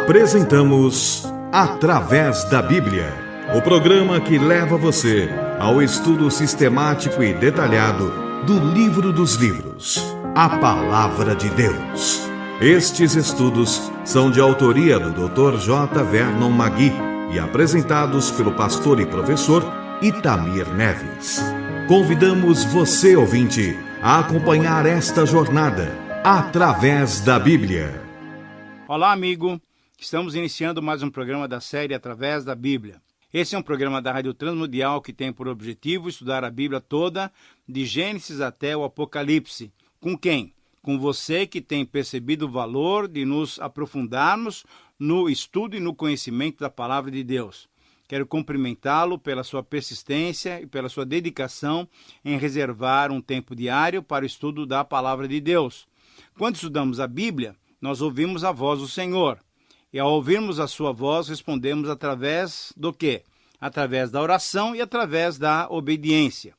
Apresentamos Através da Bíblia, o programa que leva você ao estudo sistemático e detalhado do livro dos livros, a Palavra de Deus. Estes estudos são de autoria do Dr. J. Vernon Magui e apresentados pelo pastor e professor Itamir Neves. Convidamos você, ouvinte, a acompanhar esta jornada através da Bíblia. Olá, amigo. Estamos iniciando mais um programa da série Através da Bíblia. Esse é um programa da Rádio Transmundial que tem por objetivo estudar a Bíblia toda, de Gênesis até o Apocalipse. Com quem? Com você que tem percebido o valor de nos aprofundarmos no estudo e no conhecimento da Palavra de Deus. Quero cumprimentá-lo pela sua persistência e pela sua dedicação em reservar um tempo diário para o estudo da Palavra de Deus. Quando estudamos a Bíblia, nós ouvimos a voz do Senhor. E ao ouvirmos a sua voz, respondemos através do quê? Através da oração e através da obediência.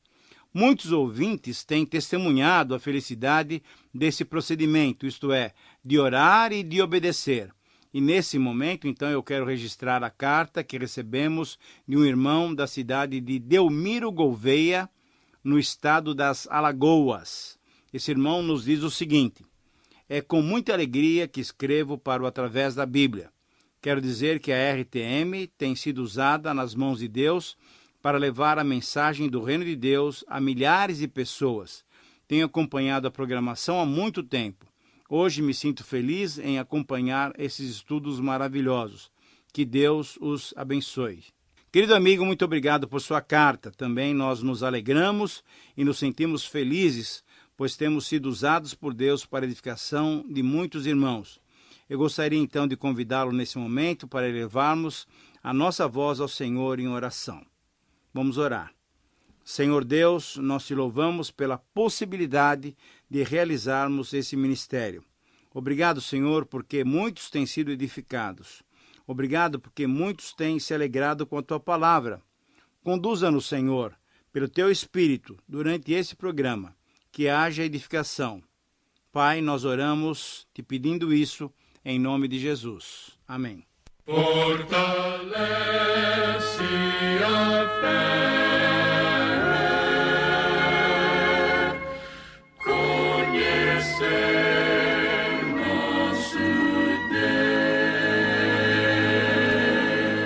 Muitos ouvintes têm testemunhado a felicidade desse procedimento, isto é, de orar e de obedecer. E nesse momento, então, eu quero registrar a carta que recebemos de um irmão da cidade de Delmiro Gouveia, no estado das Alagoas. Esse irmão nos diz o seguinte: é com muita alegria que escrevo para o Através da Bíblia. Quero dizer que a RTM tem sido usada nas mãos de Deus para levar a mensagem do Reino de Deus a milhares de pessoas. Tenho acompanhado a programação há muito tempo. Hoje me sinto feliz em acompanhar esses estudos maravilhosos. Que Deus os abençoe. Querido amigo, muito obrigado por sua carta. Também nós nos alegramos e nos sentimos felizes, pois temos sido usados por Deus para a edificação de muitos irmãos. Eu gostaria então de convidá-lo nesse momento para elevarmos a nossa voz ao Senhor em oração. Vamos orar. Senhor Deus, nós te louvamos pela possibilidade de realizarmos esse ministério. Obrigado, Senhor, porque muitos têm sido edificados. Obrigado porque muitos têm se alegrado com a tua palavra. Conduza-nos, Senhor, pelo teu Espírito, durante esse programa, que haja edificação. Pai, nós oramos te pedindo isso em nome de Jesus. Amém. Fortalece a fé, conhecer nosso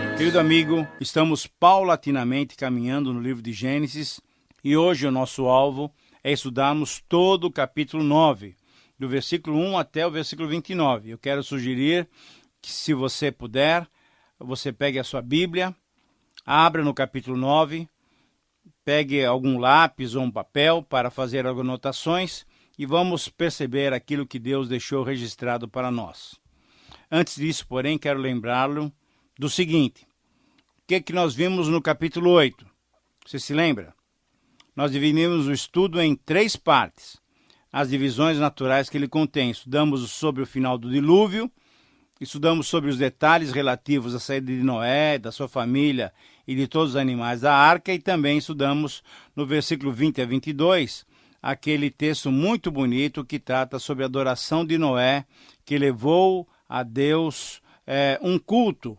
Deus. Querido amigo, estamos paulatinamente caminhando no livro de Gênesis e hoje o nosso alvo é estudarmos todo o capítulo 9, do versículo 1 até o versículo 29. Eu quero sugerir que, se você puder, você pegue a sua Bíblia, abra no capítulo 9, pegue algum lápis ou um papel para fazer algumas anotações e vamos perceber aquilo que Deus deixou registrado para nós. Antes disso, porém, quero lembrá-lo do seguinte: o que nós vimos no capítulo 8? Você se lembra? Nós dividimos o estudo em 3 partes. As divisões naturais que ele contém. Estudamos sobre o final do dilúvio, estudamos sobre os detalhes relativos à saída de Noé, da sua família e de todos os animais da arca, e também estudamos no versículo 20 a 22, aquele texto muito bonito que trata sobre a adoração de Noé, que levou a Deus um culto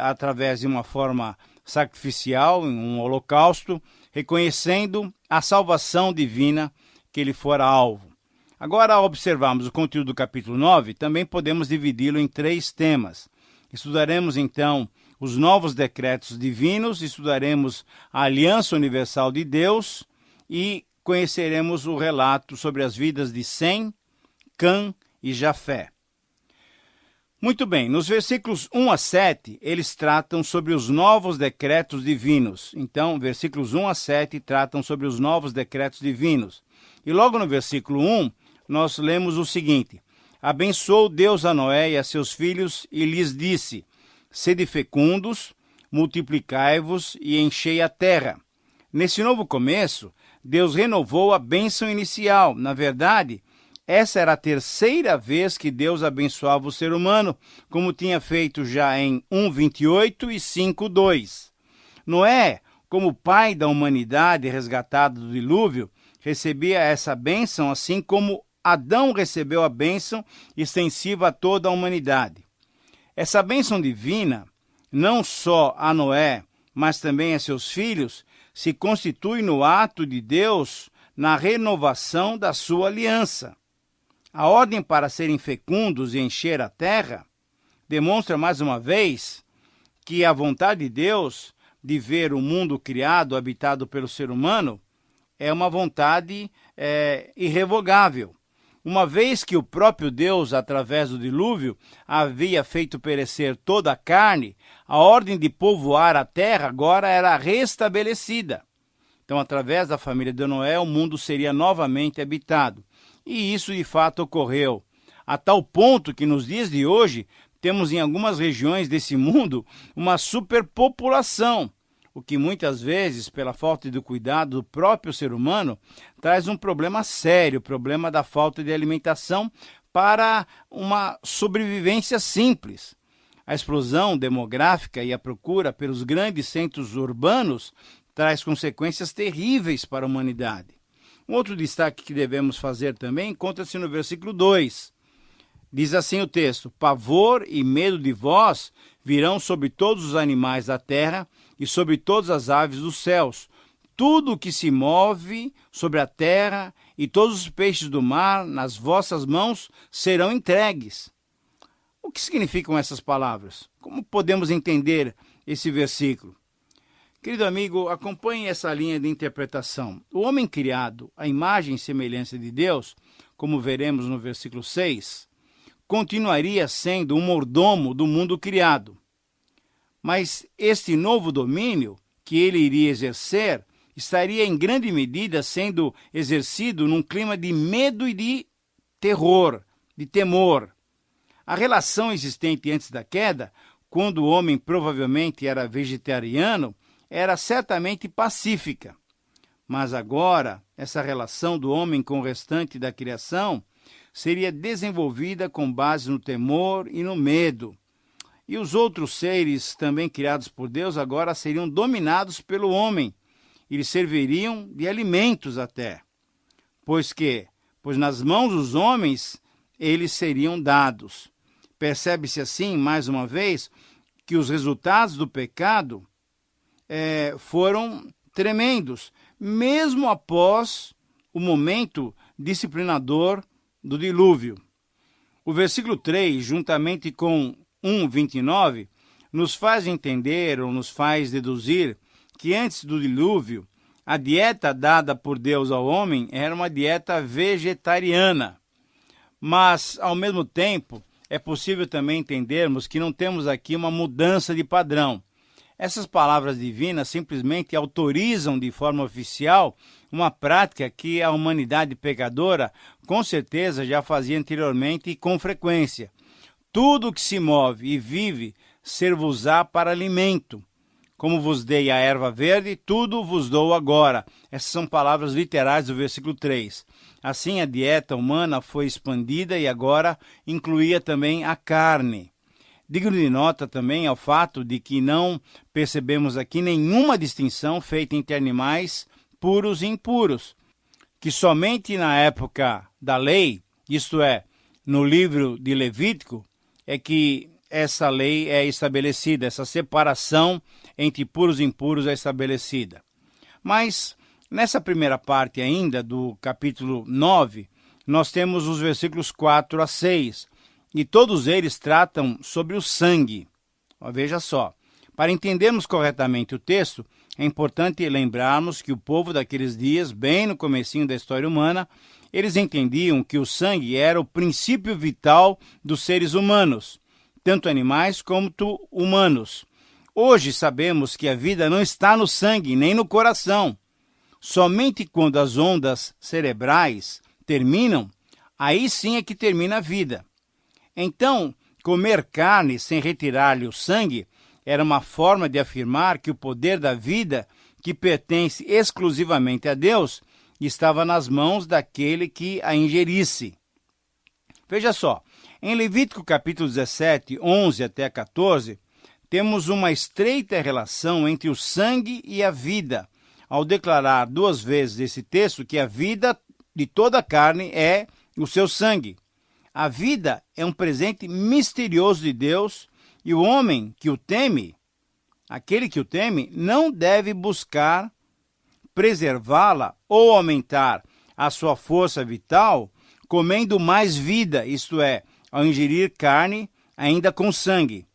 através de uma forma sacrificial, um holocausto, reconhecendo a salvação divina que ele fora alvo. Agora, ao observarmos o conteúdo do capítulo 9, também podemos dividi-lo em 3 temas. Estudaremos, então, os novos decretos divinos, estudaremos a aliança universal de Deus e conheceremos o relato sobre as vidas de Sem, Cã e Jafé. Muito bem, nos versículos 1 a 7, eles tratam sobre os novos decretos divinos. Então, versículos 1 a 7 tratam sobre os novos decretos divinos. E logo no versículo 1, nós lemos o seguinte: abençoou Deus a Noé e a seus filhos e lhes disse: sede fecundos, multiplicai-vos e enchei a terra. Nesse novo começo, Deus renovou a bênção inicial. Na verdade, essa era a 3ª vez que Deus abençoava o ser humano, como tinha feito já em 1:28 e 5:2. Noé, como pai da humanidade resgatada do dilúvio, recebia essa bênção, assim como Adão recebeu a bênção extensiva a toda a humanidade. Essa bênção divina, não só a Noé, mas também a seus filhos, se constitui no ato de Deus na renovação da sua aliança. A ordem para serem fecundos e encher a terra demonstra mais uma vez que a vontade de Deus de ver o mundo criado, habitado pelo ser humano, é uma vontade irrevogável. Uma vez que o próprio Deus, através do dilúvio, havia feito perecer toda a carne, a ordem de povoar a terra agora era restabelecida. Então, através da família de Noé, o mundo seria novamente habitado. E isso, de fato, ocorreu. A tal ponto que, nos dias de hoje, temos em algumas regiões desse mundo uma superpopulação, o que muitas vezes, pela falta de cuidado do próprio ser humano, traz um problema sério, o problema da falta de alimentação para uma sobrevivência simples. A explosão demográfica e a procura pelos grandes centros urbanos traz consequências terríveis para a humanidade. Um outro destaque que devemos fazer também encontra-se no versículo 2. Diz assim o texto: pavor e medo de vós virão sobre todos os animais da terra e sobre todas as aves dos céus. Tudo o que se move sobre a terra e todos os peixes do mar nas vossas mãos serão entregues. O que significam essas palavras? Como podemos entender esse versículo? Querido amigo, acompanhe essa linha de interpretação. O homem criado à imagem e semelhança de Deus, como veremos no versículo 6, continuaria sendo um mordomo do mundo criado. Mas este novo domínio que ele iria exercer estaria em grande medida sendo exercido num clima de medo e de terror, de temor. A relação existente antes da queda, quando o homem provavelmente era vegetariano, era certamente pacífica. Mas agora, essa relação do homem com o restante da criação seria desenvolvida com base no temor e no medo. E os outros seres também criados por Deus agora seriam dominados pelo homem. Eles serviriam de alimentos até. Pois nas mãos dos homens eles seriam dados. Percebe-se assim, mais uma vez, que os resultados do pecado foram tremendos, mesmo após o momento disciplinador do dilúvio. O versículo 3, juntamente com 1:29, nos faz entender ou nos faz deduzir que antes do dilúvio, a dieta dada por Deus ao homem era uma dieta vegetariana. Mas, ao mesmo tempo, é possível também entendermos que não temos aqui uma mudança de padrão. Essas palavras divinas simplesmente autorizam de forma oficial uma prática que a humanidade pecadora com certeza já fazia anteriormente e com frequência. Tudo que se move e vive ser-vos-á para alimento. Como vos dei a erva verde, tudo vos dou agora. Essas são palavras literais do versículo 3. Assim, a dieta humana foi expandida e agora incluía também a carne. Digno de nota também é o fato de que não percebemos aqui nenhuma distinção feita entre animais puros e impuros, que somente na época da lei, isto é, no livro de Levítico, é que essa lei é estabelecida, essa separação entre puros e impuros é estabelecida. Mas, nessa primeira parte ainda do capítulo 9, nós temos os versículos 4 a 6, e todos eles tratam sobre o sangue. Veja só, para entendermos corretamente o texto, é importante lembrarmos que o povo daqueles dias, bem no comecinho da história humana, eles entendiam que o sangue era o princípio vital dos seres humanos, tanto animais como humanos. Hoje sabemos que a vida não está no sangue, nem no coração. Somente quando as ondas cerebrais terminam, aí sim é que termina a vida. Então, comer carne sem retirar-lhe o sangue era uma forma de afirmar que o poder da vida, que pertence exclusivamente a Deus, estava nas mãos daquele que a ingerisse. Veja só, em Levítico capítulo 17, 11 até 14, temos uma estreita relação entre o sangue e a vida, ao declarar 2 vezes esse texto que a vida de toda a carne é o seu sangue. A vida é um presente misterioso de Deus E o homem que o teme, aquele que o teme, não deve buscar preservá-la ou aumentar a sua força vital comendo mais vida, isto é, ao ingerir carne ainda com sangue.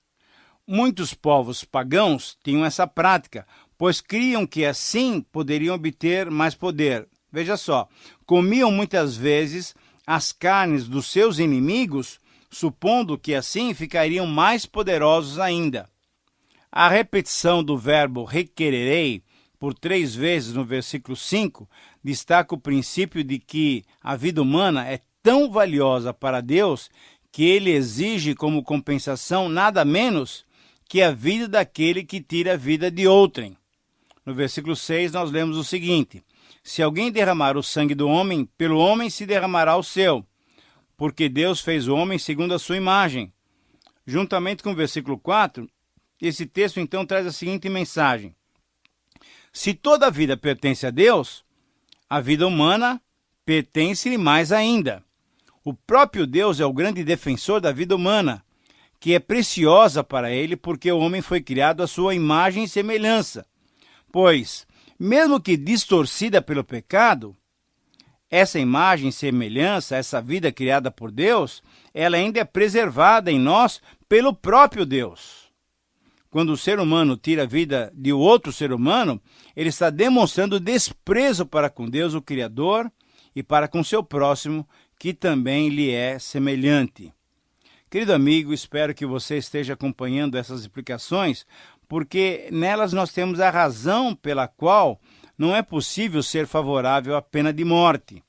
Muitos povos pagãos tinham essa prática, pois criam que assim poderiam obter mais poder. Veja só, comiam muitas vezes as carnes dos seus inimigos, supondo que assim ficariam mais poderosos ainda. A repetição do verbo requererei por 3 vezes no versículo 5 destaca o princípio de que a vida humana é tão valiosa para Deus que ele exige como compensação nada menos que a vida daquele que tira a vida de outrem. No versículo 6 nós lemos o seguinte: se alguém derramar o sangue do homem, pelo homem se derramará o seu, porque Deus fez o homem segundo a sua imagem. Juntamente com o versículo 4, esse texto então traz a seguinte mensagem: se toda a vida pertence a Deus, a vida humana pertence-lhe mais ainda. O próprio Deus é o grande defensor da vida humana, que é preciosa para ele porque o homem foi criado à sua imagem e semelhança. Pois, mesmo que distorcida pelo pecado, essa imagem e semelhança, essa vida criada por Deus, ela ainda é preservada em nós pelo próprio Deus. Quando o ser humano tira a vida de outro ser humano, ele está demonstrando desprezo para com Deus, o Criador, e para com seu próximo, que também lhe é semelhante. Querido amigo, espero que você esteja acompanhando essas explicações, porque nelas nós temos a razão pela qual não é possível ser favorável à pena de morte.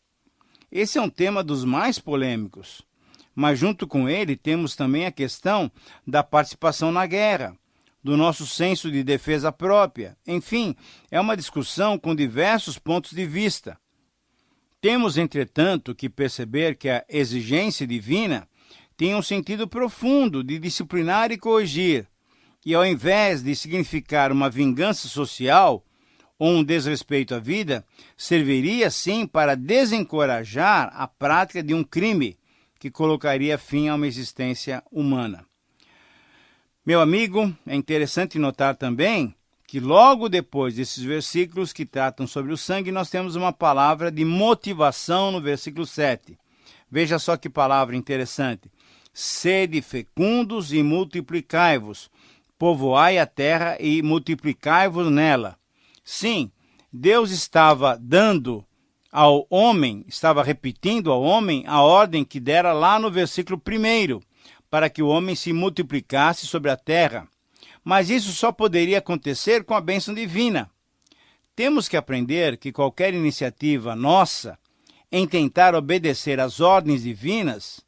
Esse é um tema dos mais polêmicos, mas junto com ele temos também a questão da participação na guerra, do nosso senso de defesa própria. Enfim, é uma discussão com diversos pontos de vista. Temos, entretanto, que perceber que a exigência divina tem um sentido profundo de disciplinar e corrigir, e ao invés de significar uma vingança social ou um desrespeito à vida, serviria sim para desencorajar a prática de um crime que colocaria fim a uma existência humana. Meu amigo, é interessante notar também que logo depois desses versículos que tratam sobre o sangue, nós temos uma palavra de motivação no versículo 7. Veja só que palavra interessante. Sede fecundos e multiplicai-vos, povoai a terra e multiplicai-vos nela. Sim, Deus estava dando ao homem, estava repetindo ao homem a ordem que dera lá no versículo 1, para que o homem se multiplicasse sobre a terra. Mas isso só poderia acontecer com a bênção divina. Temos que aprender que qualquer iniciativa nossa em tentar obedecer às ordens divinas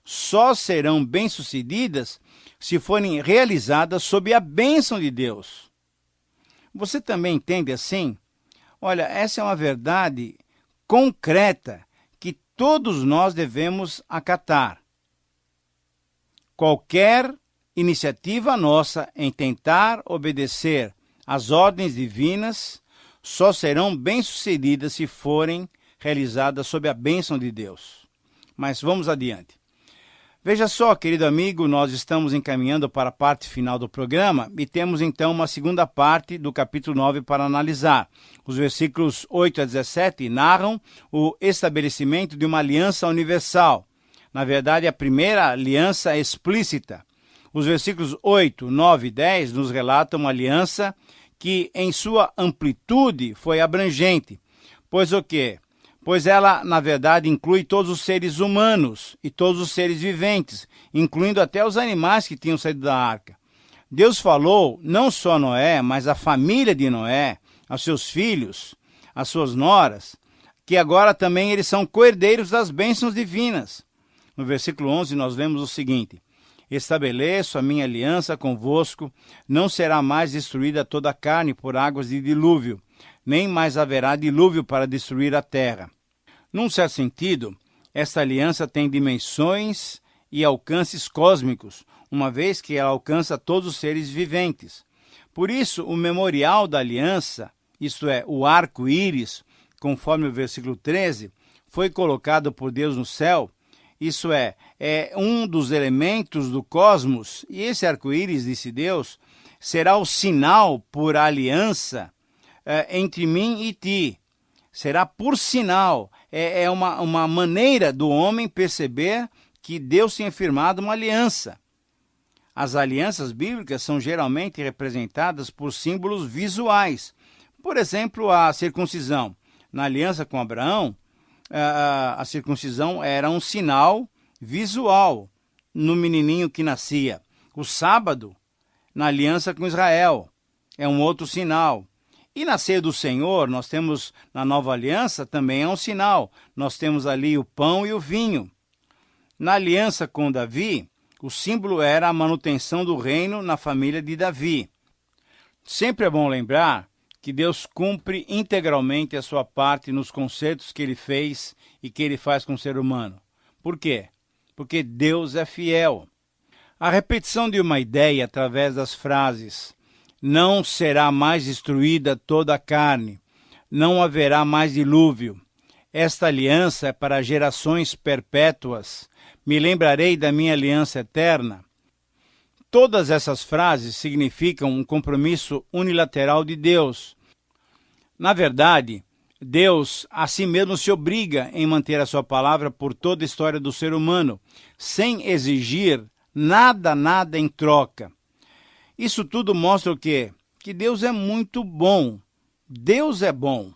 só serão bem-sucedidas se forem realizadas sob a bênção de Deus. Você também entende assim? Olha, essa é uma verdade concreta que todos nós devemos acatar. Qualquer iniciativa nossa em tentar obedecer às ordens divinas só serão bem-sucedidas se forem realizadas sob a bênção de Deus. Mas vamos adiante. Veja só, querido amigo, nós estamos encaminhando para a parte final do programa e temos então uma segunda parte do capítulo 9 para analisar. Os versículos 8 a 17 narram o estabelecimento de uma aliança universal. Na verdade, a primeira aliança explícita. Os versículos 8, 9 e 10 nos relatam uma aliança que, em sua amplitude, foi abrangente. Pois o quê? Pois ela, na verdade, inclui todos os seres humanos e todos os seres viventes, incluindo até os animais que tinham saído da arca. Deus falou não só a Noé, mas a família de Noé, aos seus filhos, às suas noras, que agora também eles são coerdeiros das bênçãos divinas. No versículo 11 nós lemos o seguinte: estabeleço a minha aliança convosco, não será mais destruída toda a carne por águas de dilúvio, nem mais haverá dilúvio para destruir a terra. Num certo sentido, esta aliança tem dimensões e alcances cósmicos, uma vez que ela alcança todos os seres viventes. Por isso, o memorial da aliança, isto é, o arco-íris, conforme o versículo 13, foi colocado por Deus no céu, isso é um dos elementos do cosmos, e esse arco-íris, disse Deus, será o sinal por aliança entre mim e ti. Será por sinal, é uma maneira do homem perceber que Deus tinha firmado uma aliança. As alianças bíblicas são geralmente representadas por símbolos visuais. Por exemplo, a circuncisão. Na aliança com Abraão, a circuncisão era um sinal visual no menininho que nascia. O sábado, na aliança com Israel, é um outro sinal. E na ceia do Senhor, nós temos na nova aliança também é um sinal. Nós temos ali o pão e o vinho. Na aliança com Davi, o símbolo era a manutenção do reino na família de Davi. Sempre é bom lembrar que Deus cumpre integralmente a sua parte nos concertos que ele fez e que ele faz com o ser humano. Por quê? Porque Deus é fiel. A repetição de uma ideia através das frases "não será mais destruída toda a carne", "não haverá mais dilúvio", "esta aliança é para gerações perpétuas", "me lembrarei da minha aliança eterna". Todas essas frases significam um compromisso unilateral de Deus. Na verdade, Deus a si mesmo se obriga em manter a sua palavra por toda a história do ser humano, sem exigir nada em troca. Isso tudo mostra o quê? Que Deus é muito bom. Deus é bom.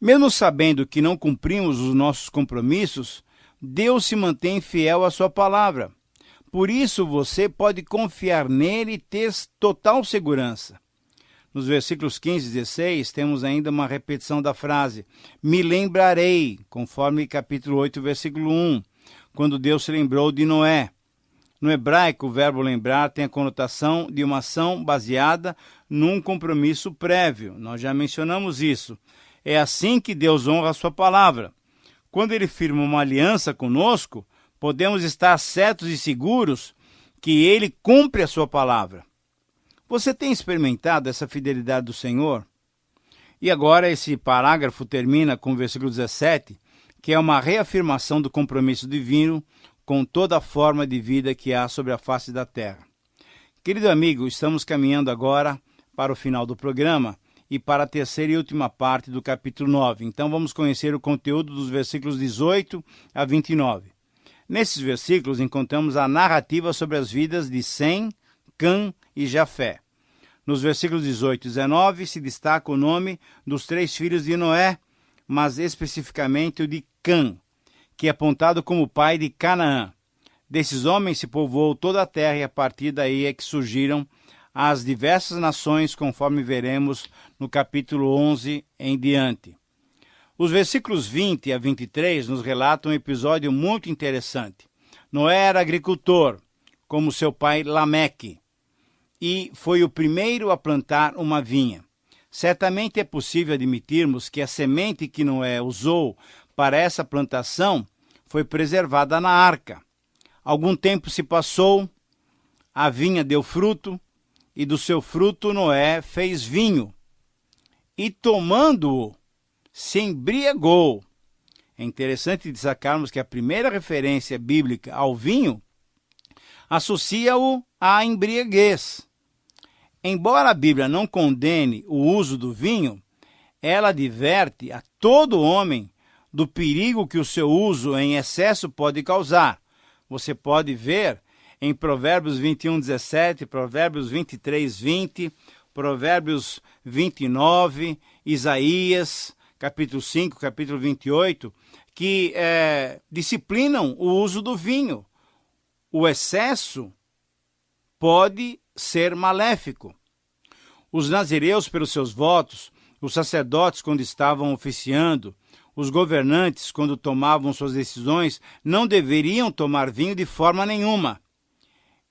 Mesmo sabendo que não cumprimos os nossos compromissos, Deus se mantém fiel à sua palavra. Por isso você pode confiar nele e ter total segurança. Nos versículos 15 e 16, temos ainda uma repetição da frase "me lembrarei", conforme capítulo 8, versículo 1, quando Deus se lembrou de Noé. No hebraico, o verbo lembrar tem a conotação de uma ação baseada num compromisso prévio. Nós já mencionamos isso. É assim que Deus honra a sua palavra. Quando ele firma uma aliança conosco, podemos estar certos e seguros que ele cumpre a sua palavra. Você tem experimentado essa fidelidade do Senhor? E agora esse parágrafo termina com o versículo 17, que é uma reafirmação do compromisso divino com toda a forma de vida que há sobre a face da terra. Querido amigo, estamos caminhando agora para o final do programa e para a terceira e última parte do capítulo 9. Então vamos conhecer o conteúdo dos versículos 18 a 29. Nesses versículos encontramos a narrativa sobre as vidas de Sem, Cã e Jafé. Nos versículos 18 e 19 se destaca o nome dos 3 filhos de Noé, mas especificamente o de Cã, que é apontado como pai de Canaã. Desses homens se povoou toda a terra e a partir daí é que surgiram as diversas nações, conforme veremos no capítulo 11 em diante. Os versículos 20 a 23 nos relatam um episódio muito interessante. Noé era agricultor, como seu pai Lameque, e foi o primeiro a plantar uma vinha. Certamente é possível admitirmos que a semente que Noé usou para essa plantação foi preservada na arca. Algum tempo se passou, a vinha deu fruto, e do seu fruto Noé fez vinho, e tomando-o, se embriagou. É interessante destacarmos que a primeira referência bíblica ao vinho associa-o à embriaguez. Embora a Bíblia não condene o uso do vinho, ela adverte a todo homem do perigo que o seu uso em excesso pode causar. Você pode ver em Provérbios 21:17, Provérbios 23:20, Provérbios 29, Isaías, capítulo 5, capítulo 28, que disciplinam o uso do vinho. O excesso pode ser maléfico. Os nazireus, pelos seus votos, os sacerdotes, quando estavam oficiando, os governantes, quando tomavam suas decisões, não deveriam tomar vinho de forma nenhuma.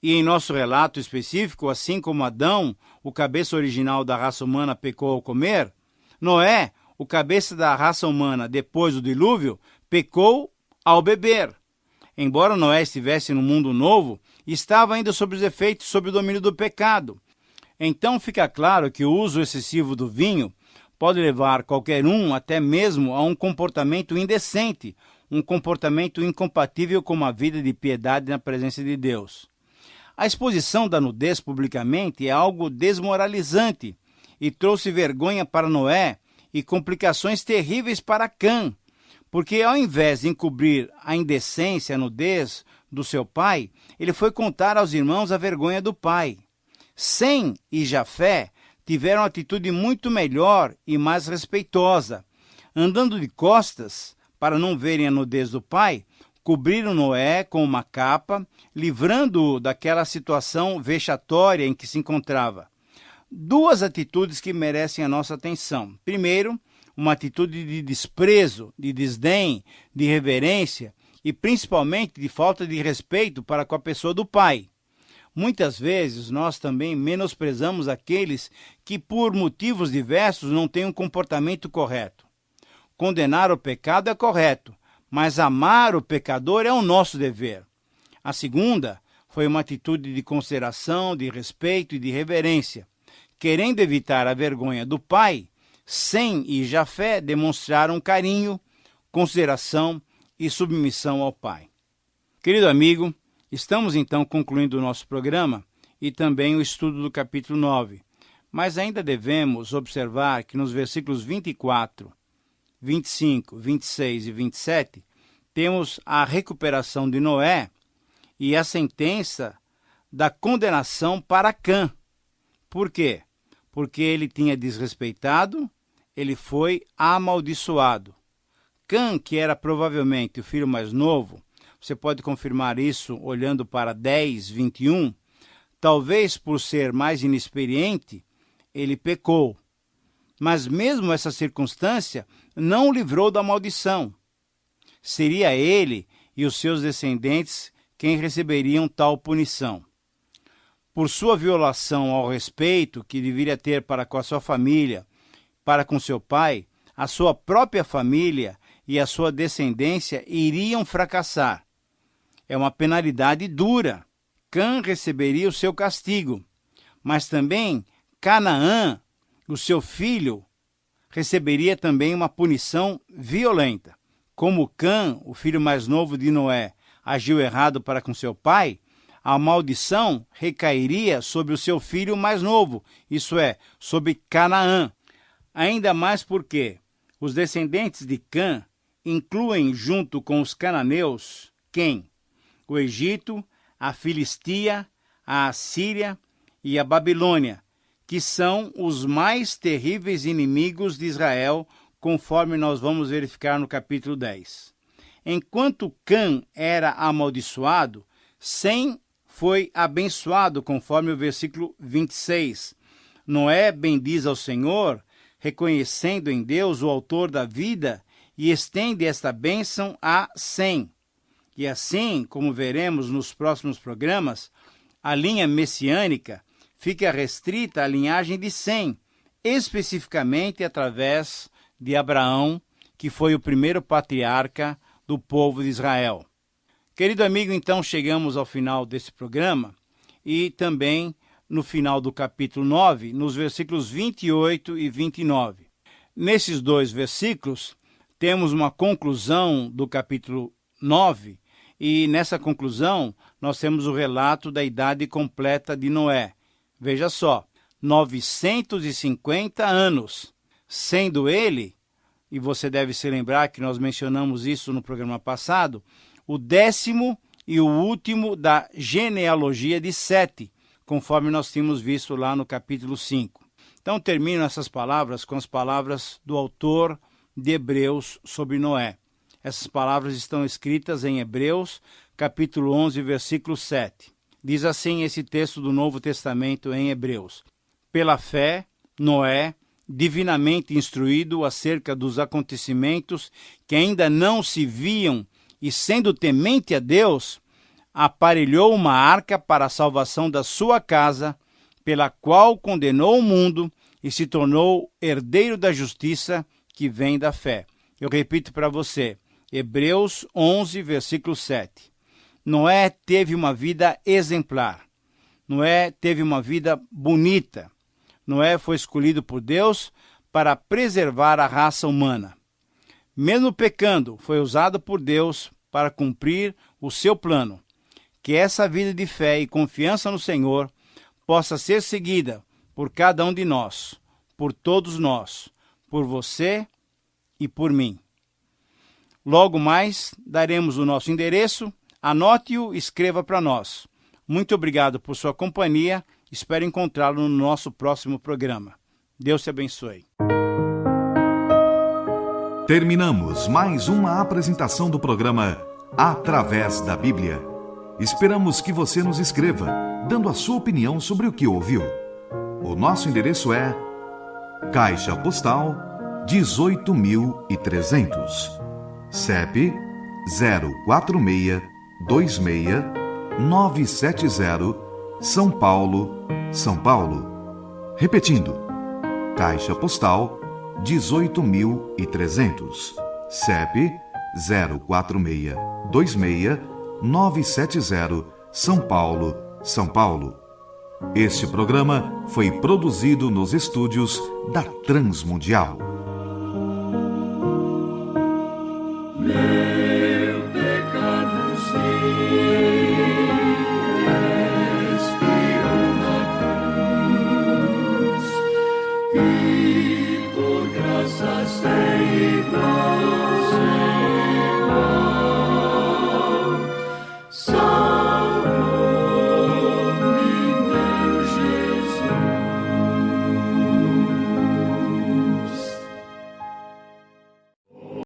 E em nosso relato específico, assim como Adão, o cabeça original da raça humana, pecou ao comer, Noé, o cabeça da raça humana depois do dilúvio, pecou ao beber. Embora Noé estivesse no mundo novo, estava ainda sob os efeitos, sob o domínio do pecado. Então fica claro que o uso excessivo do vinho pode levar qualquer um até mesmo a um comportamento indecente, um comportamento incompatível com uma vida de piedade na presença de Deus. A exposição da nudez publicamente é algo desmoralizante e trouxe vergonha para Noé e complicações terríveis para Cã, porque ao invés de encobrir a indecência, a nudez do seu pai, ele foi contar aos irmãos a vergonha do pai. Sem e Jafé tiveram atitude muito melhor e mais respeitosa. Andando de costas, para não verem a nudez do pai, cobriram Noé com uma capa, livrando-o daquela situação vexatória em que se encontrava. Duas atitudes que merecem a nossa atenção. Primeiro, uma atitude de desprezo, de desdém, de reverência e principalmente de falta de respeito para com a pessoa do pai. Muitas vezes nós também menosprezamos aqueles que por motivos diversos não têm um comportamento correto. Condenar o pecado é correto, mas amar o pecador é o nosso dever. A segunda foi uma atitude de consideração, de respeito e de reverência. Querendo evitar a vergonha do pai, Sem e Jafé demonstraram carinho, consideração e submissão ao pai. Querido amigo, estamos então concluindo o nosso programa e também o estudo do capítulo 9, mas ainda devemos observar que nos versículos 24, 25, 26 e 27, temos a recuperação de Noé e a sentença da condenação para Cã. Por quê? Porque ele tinha desrespeitado, ele foi amaldiçoado. Cã, que era provavelmente o filho mais novo, você pode confirmar isso olhando para 10, 21, talvez por ser mais inexperiente, ele pecou. Mas mesmo essa circunstância não o livrou da maldição. Seria ele e os seus descendentes quem receberiam tal punição. Por sua violação ao respeito que deveria ter para com a sua família, para com seu pai, a sua própria família e a sua descendência iriam fracassar. É uma penalidade dura. Cã receberia o seu castigo, mas também Canaã, o seu filho, receberia também uma punição violenta. Como Cã, o filho mais novo de Noé, agiu errado para com seu pai, a maldição recairia sobre o seu filho mais novo, isso é, sobre Canaã. Ainda mais porque os descendentes de Cã incluem junto com os cananeus quem? O Egito, a Filistia, a Assíria e a Babilônia, que são os mais terríveis inimigos de Israel, conforme nós vamos verificar no capítulo 10. Enquanto Cã era amaldiçoado, Sem foi abençoado, conforme o versículo 26. Noé bendiz ao Senhor, reconhecendo em Deus o autor da vida, e estende esta bênção a Sem. E assim, como veremos nos próximos programas, a linha messiânica fica restrita à linhagem de Sem, especificamente através de Abraão, que foi o primeiro patriarca do povo de Israel. Querido amigo, então chegamos ao final desse programa e também no final do capítulo 9, nos versículos 28 e 29. Nesses dois versículos, temos uma conclusão do capítulo 9 e nessa conclusão nós temos o relato da idade completa de Noé. Veja só, 950 anos, sendo ele, e você deve se lembrar que nós mencionamos isso no programa passado, o 10º e o último da genealogia de Sete, conforme nós tínhamos visto lá no capítulo 5. Então termino essas palavras com as palavras do autor de Hebreus sobre Noé. Essas palavras estão escritas em Hebreus, capítulo 11, versículo 7. Diz assim esse texto do Novo Testamento em Hebreus. Pela fé, Noé, divinamente instruído acerca dos acontecimentos que ainda não se viam e sendo temente a Deus, aparelhou uma arca para a salvação da sua casa, pela qual condenou o mundo e se tornou herdeiro da justiça que vem da fé. Eu repito para você, Hebreus 11, versículo 7. Noé teve uma vida exemplar. Noé teve uma vida bonita. Noé foi escolhido por Deus para preservar a raça humana. mesmo pecando, foi usado por Deus para cumprir o seu plano. Que essa vida de fé e confiança no Senhor possa ser seguida por cada um de nós, por todos nós, por você e por mim. Logo mais, daremos o nosso endereço, anote-o e escreva para nós. Muito obrigado por sua companhia, espero encontrá-lo no nosso próximo programa. Deus te abençoe. Terminamos mais uma apresentação do programa Através da Bíblia. Esperamos que você nos escreva, dando a sua opinião sobre o que ouviu. O nosso endereço é Caixa Postal 18.300, CEP 04626-970, São Paulo, São Paulo. Repetindo, Caixa Postal 18.300, CEP 04626-970, São Paulo, São Paulo. Este programa foi produzido nos estúdios da Transmundial.